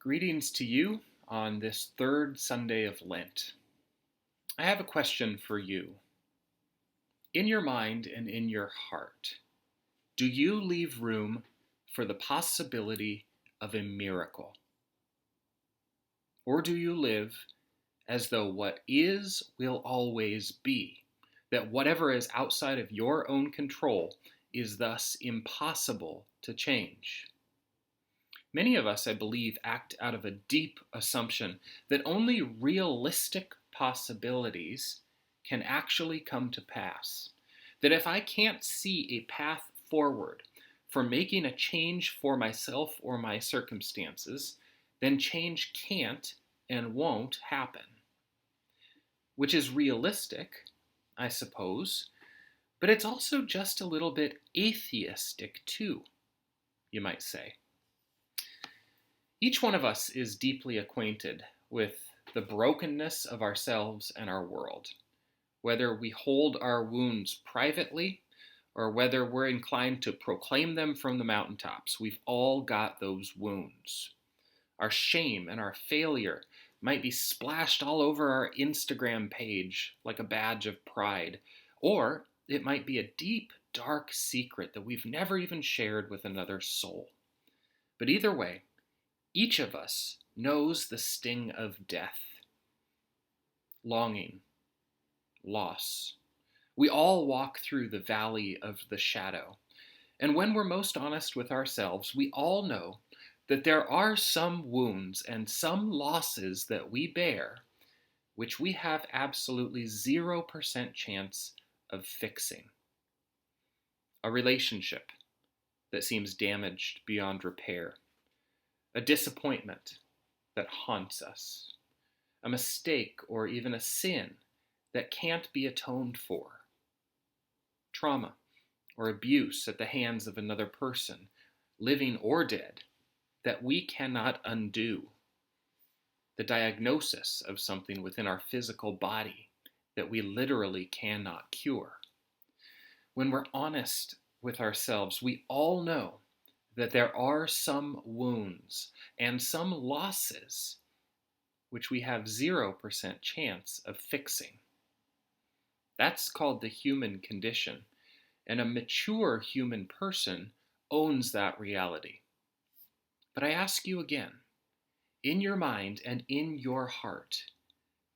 Greetings to you on this third Sunday of Lent. I have a question for you. In your mind and in your heart, do you leave room for the possibility of a miracle? Or do you live as though what is will always be, that whatever is outside of your own control is thus impossible to change? Many of us, I believe, act out of a deep assumption that only realistic possibilities can actually come to pass. That if I can't see a path forward for making a change for myself or my circumstances, then change can't and won't happen. Which is realistic, I suppose, but it's also just a little bit atheistic too, you might say. Each one of us is deeply acquainted with the brokenness of ourselves and our world, whether we hold our wounds privately or whether we're inclined to proclaim them from the mountaintops. We've all got those wounds. Our shame and our failure might be splashed all over our Instagram page like a badge of pride, or it might be a deep, dark secret that we've never even shared with another soul. But either way, each of us knows the sting of death, longing, loss. We all walk through the valley of the shadow. And when we're most honest with ourselves, we all know that there are some wounds and some losses that we bear, which we have absolutely 0% chance of fixing. A relationship that seems damaged beyond repair. A disappointment that haunts us, a mistake or even a sin that can't be atoned for, trauma or abuse at the hands of another person, living or dead, that we cannot undo, the diagnosis of something within our physical body that we literally cannot cure. When we're honest with ourselves, we all know that there are some wounds and some losses which we have 0% chance of fixing. That's called the human condition, and a mature human person owns that reality. But I ask you again, in your mind and in your heart,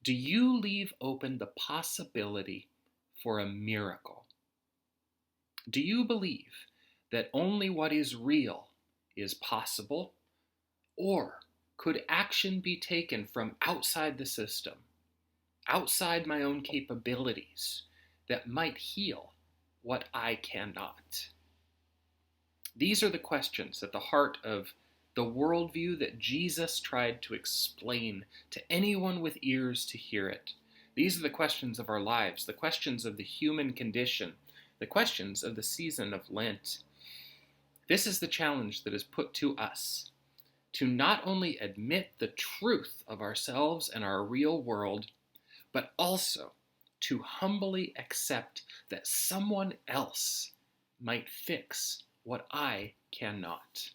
do you leave open the possibility for a miracle? Do you believe that only what is real is possible? Or could action be taken from outside the system, outside my own capabilities, that might heal what I cannot? These are the questions at the heart of the worldview that Jesus tried to explain to anyone with ears to hear it. These are the questions of our lives, the questions of the human condition, the questions of the season of Lent. This is the challenge that is put to us, to not only admit the truth of ourselves and our real world, but also to humbly accept that someone else might fix what I cannot.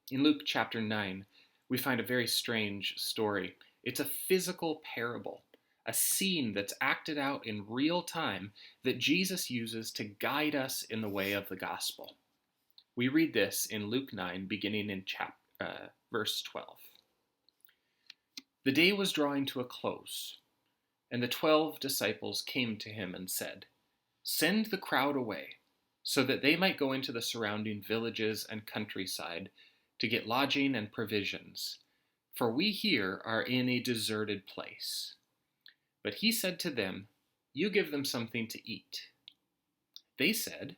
In Luke chapter 9, we find a very strange story. It's a physical parable, a scene that's acted out in real time that Jesus uses to guide us in the way of the gospel. We read this in Luke 9, beginning in verse 12. The day was drawing to a close, and the 12 disciples came to him and said, "Send the crowd away, so that they might go into the surrounding villages and countryside to get lodging and provisions, for we here are in a deserted place." But he said to them, "You give them something to eat." They said,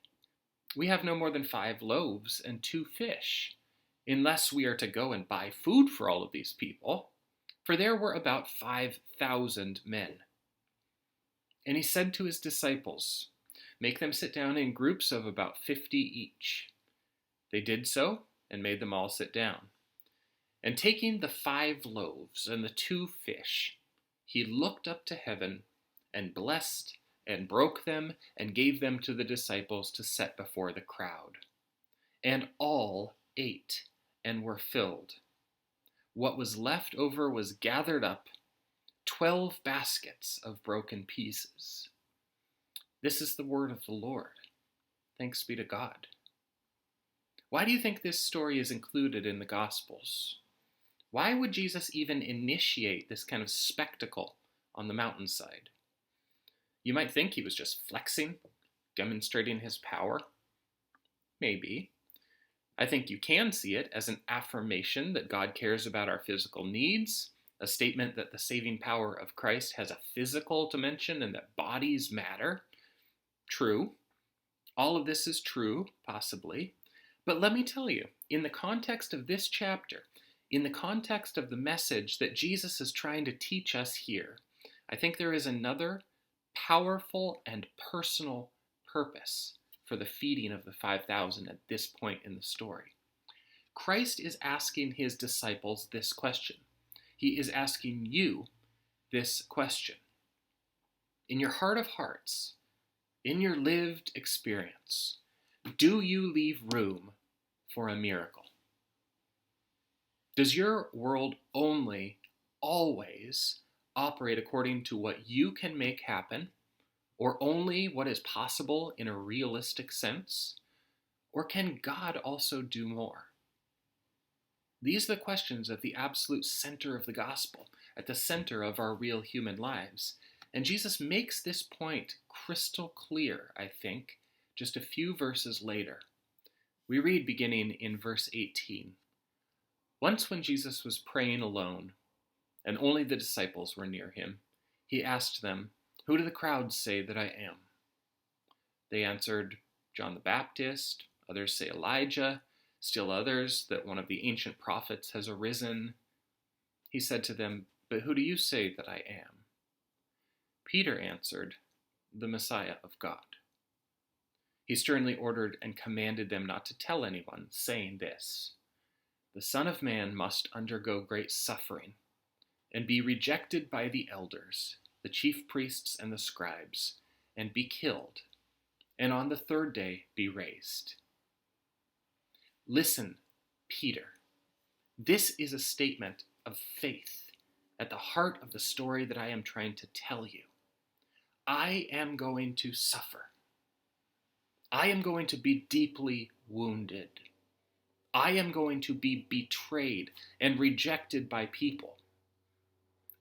"We have no more than 5 loaves and 2 fish, unless we are to go and buy food for all of these people." For there were about 5,000 men. And he said to his disciples, "Make them sit down in groups of about 50 each." They did so, and made them all sit down. And taking the 5 loaves and the 2 fish, he looked up to heaven and blessed and broke them and gave them to the disciples to set before the crowd. And all ate and were filled, What was left over was gathered up, 12 baskets of broken pieces. This is the word of the Lord. Thanks be to God. Why do you think this story is included in the Gospels? Why would Jesus even initiate this kind of spectacle on the mountainside? You might think he was just flexing, demonstrating his power. Maybe. I think you can see it as an affirmation that God cares about our physical needs, a statement that the saving power of Christ has a physical dimension and that bodies matter. True. All of this is true, possibly. But let me tell you, in the context of this chapter, in the context of the message that Jesus is trying to teach us here, I think there is another powerful and personal purpose for the feeding of the 5,000 at this point in the story. Christ is asking his disciples this question. He is asking you this question. In your heart of hearts, in your lived experience, do you leave room for a miracle? Does your world only, always, operate according to what you can make happen, or only what is possible in a realistic sense? Or can God also do more? These are the questions at the absolute center of the gospel, at the center of our real human lives. And Jesus makes this point crystal clear, I think, just a few verses later. We read beginning in verse 18. Once when Jesus was praying alone, and only the disciples were near him, he asked them, "Who do the crowds say that I am?" They answered, "John the Baptist, others say Elijah, still others that one of the ancient prophets has arisen." He said to them, "But who do you say that I am?" Peter answered, "The Messiah of God." He sternly ordered and commanded them not to tell anyone, saying this, "The Son of Man must undergo great suffering and be rejected by the elders, the chief priests and the scribes, and be killed, and on the third day be raised." Listen, Peter. This is a statement of faith at the heart of the story that I am trying to tell you. I am going to suffer. I am going to be deeply wounded. I am going to be betrayed and rejected by people.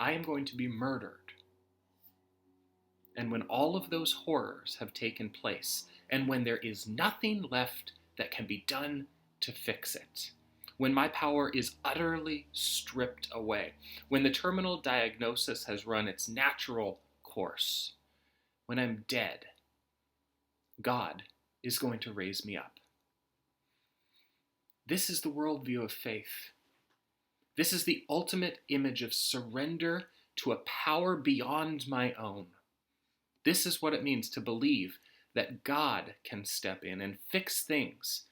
I am going to be murdered. And when all of those horrors have taken place, and when there is nothing left that can be done to fix it, when my power is utterly stripped away, when the terminal diagnosis has run its natural course, when I'm dead, God is going to raise me up. This is the worldview of faith. This is the ultimate image of surrender to a power beyond my own. This is what it means to believe that God can step in and fix things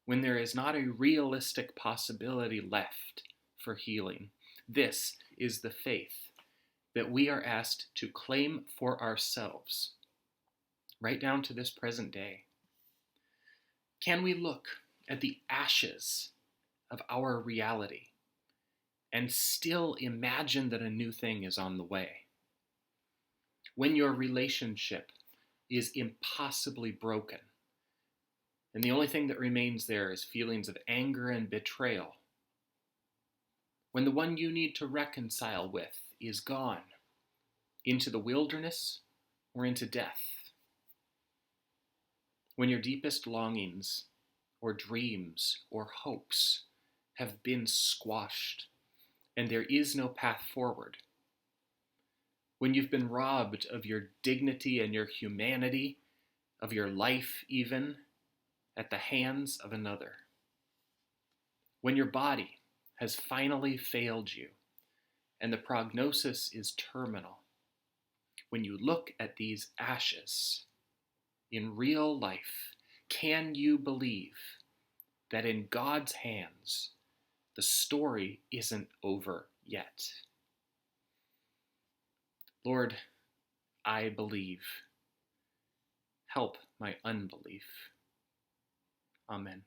when there is not a realistic possibility left for healing. This is the faith that we are asked to claim for ourselves, right down to this present day. Can we look at the ashes of our reality and still imagine that a new thing is on the way? When your relationship is impossibly broken, and the only thing that remains there is feelings of anger and betrayal. When the one you need to reconcile with is gone into the wilderness or into death. When your deepest longings or dreams or hopes have been squashed and there is no path forward. When you've been robbed of your dignity and your humanity, of your life even, at the hands of another. When your body has finally failed you and the prognosis is terminal. When you look at these ashes in real life, can you believe that in God's hands, the story isn't over yet? Lord, I believe. Help my unbelief. Amen.